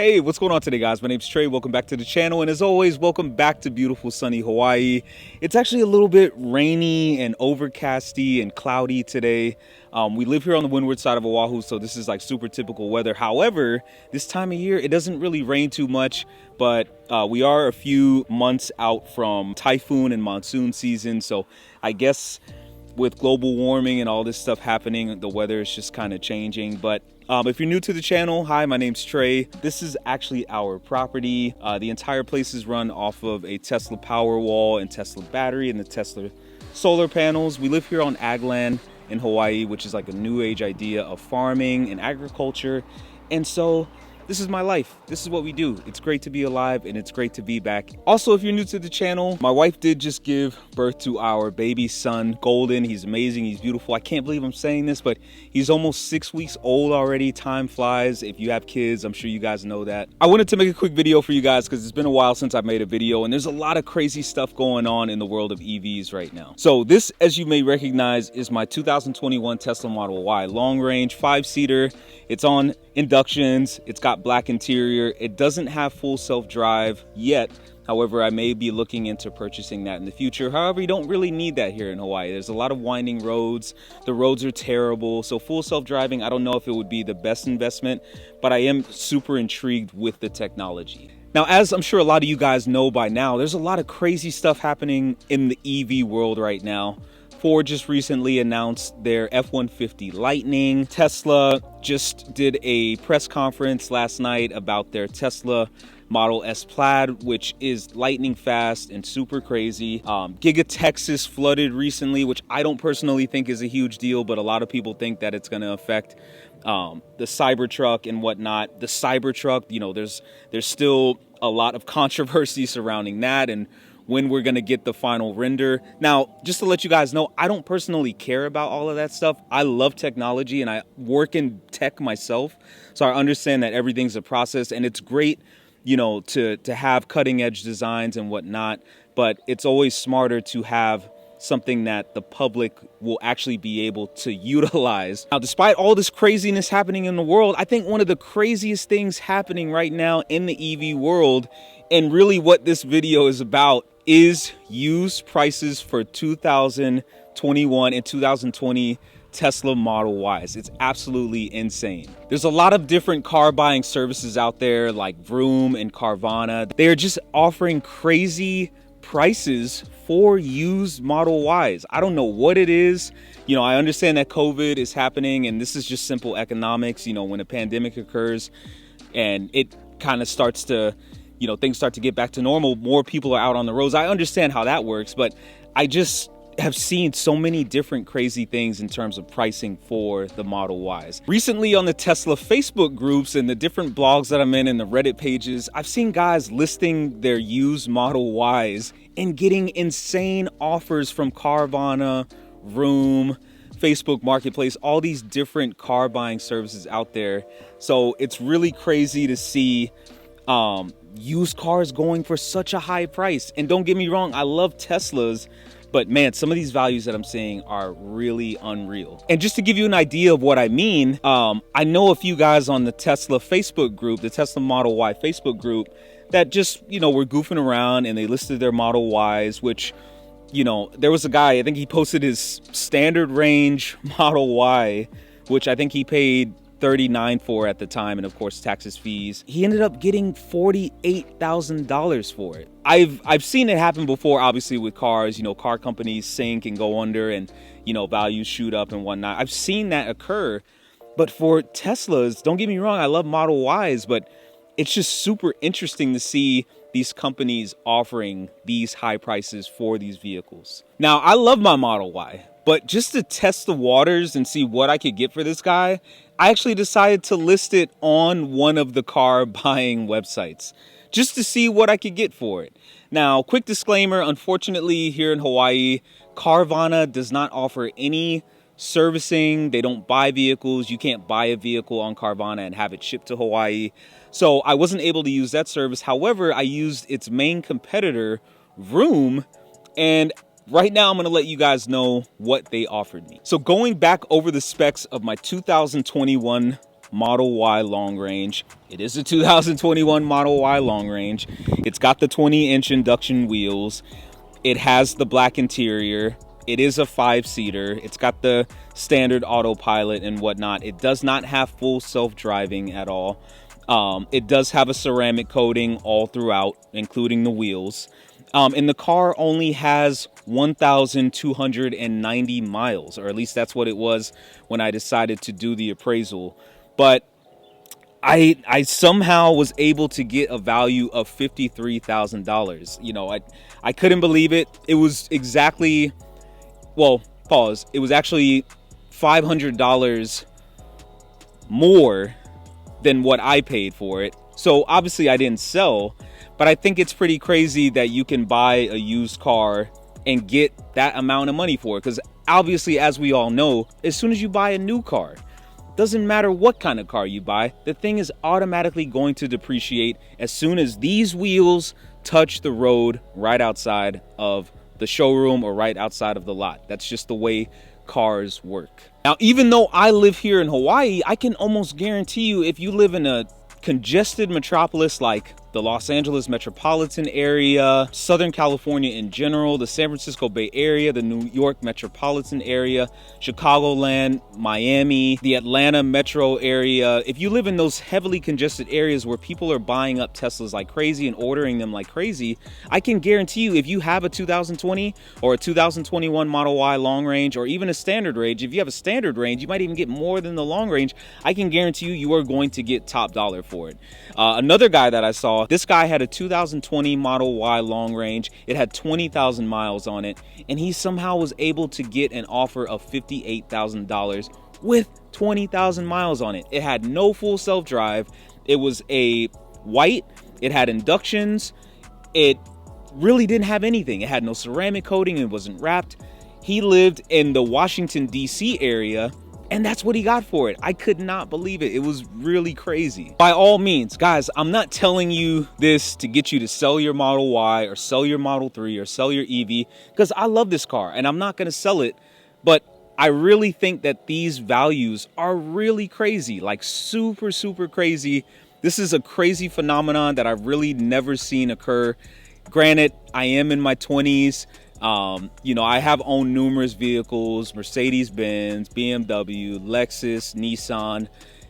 Hey, what's going on today, guys? My name's Trey. Welcome back to the channel, and as always, welcome back to beautiful sunny Hawaii. It's actually a little bit rainy and overcasty and cloudy today. We live here on the windward side of Oahu, so this is like super typical weather. However, this time of year, it doesn't really rain too much, but we are a few months out from typhoon and monsoon season, so I guess with global warming and all this stuff happening, the weather is just kind of changing. But if you're new to the channel, hi, my name's Trey. This is actually our property. The entire place is run off of a Tesla Powerwall and Tesla battery and the Tesla solar panels. We live here on ag land in Hawaii, which is like a new age idea of farming and agriculture. And so this is my life. This is what we do. It's great to be alive and it's great to be back. Also, if you're new to the channel, my wife did just give birth to our baby son, Golden. He's amazing. He's beautiful. I can't believe I'm saying this, but he's almost 6 weeks old already. Time flies. If you have kids, I'm sure you guys know that. I wanted to make a quick video for you guys because it's been a while since I made a video, and there's a lot of crazy stuff going on in the world of EVs right now. So this, as you may recognize, is my 2021 Tesla Model Y long range 5-seater. It's on inductions. It's got black interior. It doesn't have full self-drive yet. However, I may be looking into purchasing that in the future. However, you don't really need that here in Hawaii. There's a lot of winding roads. The roads are terrible. So full self-driving, I don't know if it would be the best investment, but I am super intrigued with the technology. Now, as I'm sure a lot of you guys know by now, there's a lot of crazy stuff happening in the EV world right now. Ford just recently announced their F-150 Lightning. Tesla just did a press conference last night about their Tesla Model S Plaid, which is lightning fast and super crazy. Giga Texas flooded recently, which I don't personally think is a huge deal, but a lot of people think that it's going to affect the Cybertruck and whatnot. The Cybertruck, you know, there's still a lot of controversy surrounding that and when we're gonna get the final render. Now, just to let you guys know, I don't personally care about all of that stuff. I love technology and I work in tech myself, so I understand that everything's a process, and it's great, you know, to have cutting edge designs and whatnot, but it's always smarter to have something that the public will actually be able to utilize. Now, despite all this craziness happening in the world, I think one of the craziest things happening right now in the EV world, and really what this video is about, is used prices for 2021 and 2020 Tesla Model Ys. It's absolutely insane. There's a lot of different car buying services out there like Vroom and Carvana. They are just offering crazy prices for used Model Ys. I don't know what it is. You know, I understand that COVID is happening and this is just simple economics. You know, when a pandemic occurs and it kind of starts to, you know, things start to get back to normal, more people are out on the roads. I understand how that works, but I just have seen so many different crazy things in terms of pricing for the Model Ys. Recently on the Tesla Facebook groups and the different blogs that I'm in and the Reddit pages, I've seen guys listing their used Model Ys and getting insane offers from Carvana, Vroom, Facebook Marketplace, all these different car buying services out there. So it's really crazy to see used cars going for such a high price. And don't get me wrong, I love Teslas, but man, some of these values that I'm seeing are really unreal. And just to give you an idea of what I mean, I know a few guys on the Tesla Facebook group, the Tesla Model Y Facebook group, that just, you know, were goofing around and they listed their Model Ys, which, you know, there was a guy, I think he posted his standard range Model Y, which I think he paid $39 for at the time, and of course taxes, fees. He ended up getting $48,000 for it. I've seen it happen before, obviously with cars. You know, car companies sink and go under, and you know, values shoot up and whatnot. I've seen that occur, but for Teslas, don't get me wrong, I love Model Ys, but it's just super interesting to see these companies offering these high prices for these vehicles. Now, I love my Model Y, but just to test the waters and see what I could get for this guy, I actually decided to list it on one of the car buying websites just to see what I could get for it. Now, quick disclaimer, unfortunately here in Hawaii, Carvana does not offer any servicing. They don't buy vehicles. You can't buy a vehicle on Carvana and have it shipped to Hawaii. So I wasn't able to use that service. However, I used its main competitor, Vroom, and right now I'm going to let you guys know what they offered me. So going back over the specs of my 2021 Model Y long range. It is a 2021 Model Y long range. It's got the 20-inch induction wheels. It has the black interior. It is a 5-seater. It's got the standard autopilot and whatnot. It does not have full self-driving at all. It does have a ceramic coating all throughout, including the wheels. And the car only has 1,290 miles, or at least that's what it was when I decided to do the appraisal. But I somehow was able to get a value of $53,000. You know, I couldn't believe it. It was exactly, well, pause. It was actually $500 more than what I paid for it. So obviously I didn't sell, but I think it's pretty crazy that you can buy a used car and get that amount of money for it. Because obviously, as we all know, as soon as you buy a new car, doesn't matter what kind of car you buy, the thing is automatically going to depreciate as soon as these wheels touch the road right outside of the showroom or right outside of the lot. That's just the way cars work. Now, even though I live here in Hawaii, I can almost guarantee you, if you live in a congested metropolis like the Los Angeles metropolitan area, Southern California in general, the San Francisco Bay Area, the New York metropolitan area, Chicagoland, Miami, the Atlanta metro area. If you live in those heavily congested areas where people are buying up Teslas like crazy and ordering them like crazy, I can guarantee you, if you have a 2020 or a 2021 Model Y long range, or even a standard range, if you have a standard range, you might even get more than the long range. I can guarantee you, you are going to get top dollar for it. Another guy that I saw, this guy had a 2020 Model Y long range. It had 20,000 miles on it, and he somehow was able to get an offer of $58,000 with 20,000 miles on it. It had no full self-drive. It was a white. It had inductions. It really didn't have anything. It had no ceramic coating. It wasn't wrapped. He lived in the Washington, D.C. area, and that's what he got for it. I could not believe it. It was really crazy. By all means, guys, I'm not telling you this to get you to sell your Model Y or sell your Model 3 or sell your EV, because I love this car and I'm not going to sell it. But I really think that these values are really crazy, like super, super crazy. This is a crazy phenomenon that I've really never seen occur. Granted, I am in my 20s. You know, I have owned numerous vehicles: Mercedes-Benz, BMW, Lexus, Nissan,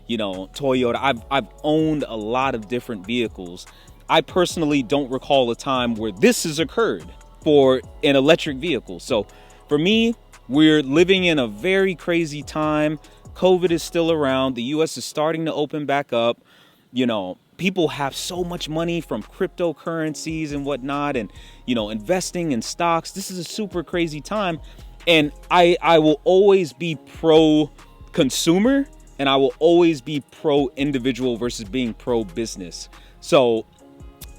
you know, Toyota. I've owned a lot of different vehicles. I personally don't recall a time where this has occurred for an electric vehicle. So for me, we're living in a very crazy time. COVID is still around. The US is starting to open back up. You know, people have so much money from cryptocurrencies and whatnot, and, you know, investing in stocks. This is a super crazy time. And I will always be pro consumer, and I will always be pro individual versus being pro business. So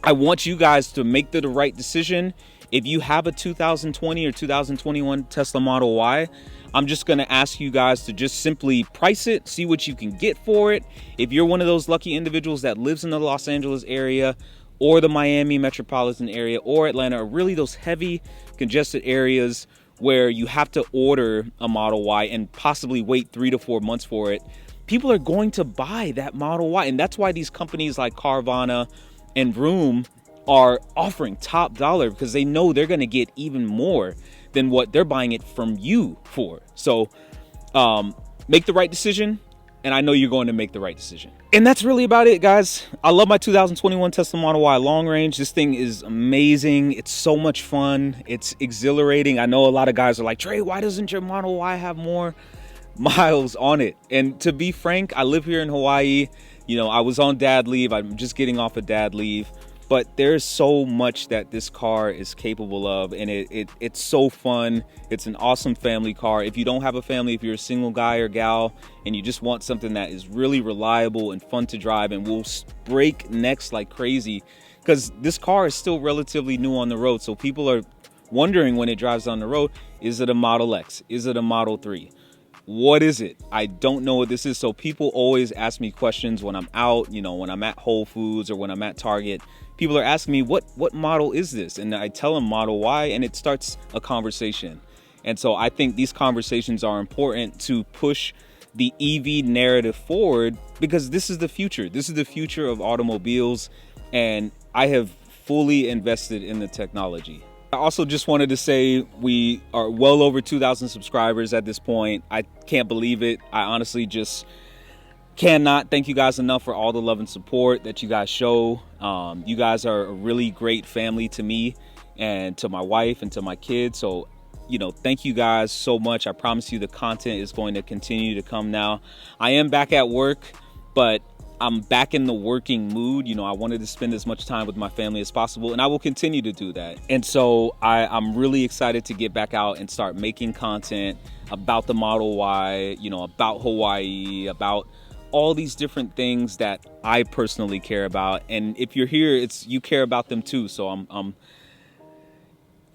I want you guys to make the right decision. If you have a 2020 or 2021 Tesla Model Y, I'm just going to ask you guys to just simply price it, see what you can get for it. If you're one of those lucky individuals that lives in the Los Angeles area or the Miami metropolitan area or Atlanta, or really those heavy congested areas where you have to order a Model Y and possibly wait 3 to 4 months for it, people are going to buy that Model Y. And that's why these companies like Carvana and Vroom are offering top dollar, because they know they're going to get even more than what they're buying it from you for. So make the right decision, and I know you're going to make the right decision. And that's really about it, guys. I love my 2021 Tesla Model Y long range. This thing is amazing. It's so much fun. It's exhilarating. I know a lot of guys are like, Trey, why doesn't your Model Y have more miles on it? And to be frank, I live here in Hawaii. You know, I was on dad leave. I'm just getting off of dad leave. But there's so much that this car is capable of, and it's so fun. It's an awesome family car. If you don't have a family, if you're a single guy or gal, and you just want something that is really reliable and fun to drive and will break necks like crazy, because this car is still relatively new on the road. So people are wondering when it drives on the road, is it a Model X? Is it a Model 3? What is it? I don't know what this is. So people always ask me questions when I'm out, you know, when I'm at Whole Foods or when I'm at Target. People are asking me, what model is this? And I tell them Model Y, and it starts a conversation. And so I think these conversations are important to push the EV narrative forward, because this is the future. This is the future of automobiles, and I have fully invested in the technology. I also just wanted to say we are well over 2,000 subscribers at this point. I can't believe it. I honestly just cannot thank you guys enough for all the love and support that you guys show. You guys are a really great family to me and to my wife and to my kids. So, you know, thank you guys so much. I promise you the content is going to continue to come now. I am back at work, but I'm back in the working mood. You know, I wanted to spend as much time with my family as possible, and I will continue to do that. And so I'm really excited to get back out and start making content about the Model Y, you know, about Hawaii, about all these different things that I personally care about. And if you're here, you care about them too. So I'm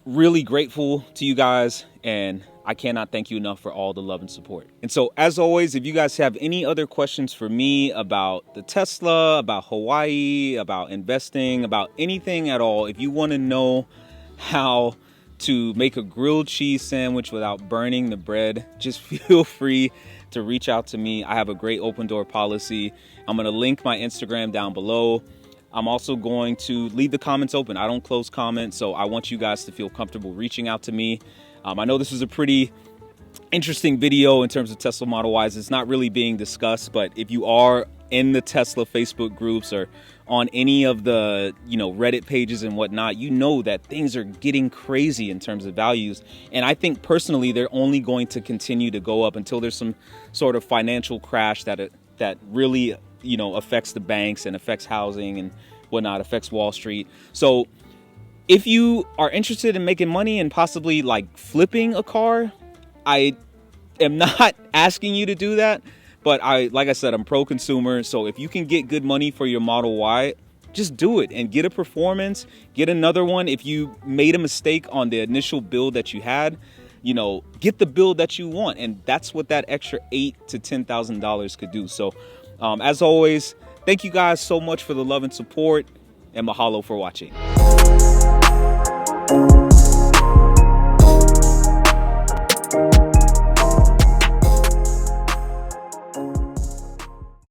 really grateful to you guys, and I cannot thank you enough for all the love and support. And so, as always, if you guys have any other questions for me about the Tesla, about Hawaii, about investing, about anything at all, if you want to know how to make a grilled cheese sandwich without burning the bread, just feel free to reach out to me. I have a great open door policy. I'm going to link my Instagram down below. I'm also going to leave the comments open. I don't close comments, so I want you guys to feel comfortable reaching out to me. I know this is a pretty interesting video in terms of Tesla Model Ys. It's not really being discussed, but if you are in the Tesla Facebook groups or on any of the, you know, Reddit pages and whatnot, you know that things are getting crazy in terms of values. And I think personally, they're only going to continue to go up until there's some sort of financial crash that really, you know, affects the banks and affects housing and whatnot, affects Wall Street. So if you are interested in making money and possibly like flipping a car, I am not asking you to do that. But like I said, I'm pro-consumer. So if you can get good money for your Model Y, just do it and get a performance, get another one. If you made a mistake on the initial build that you had, you know, get the build that you want. And that's what that extra $8,000 to $10,000 could do. So as always, thank you guys so much for the love and support, and mahalo for watching.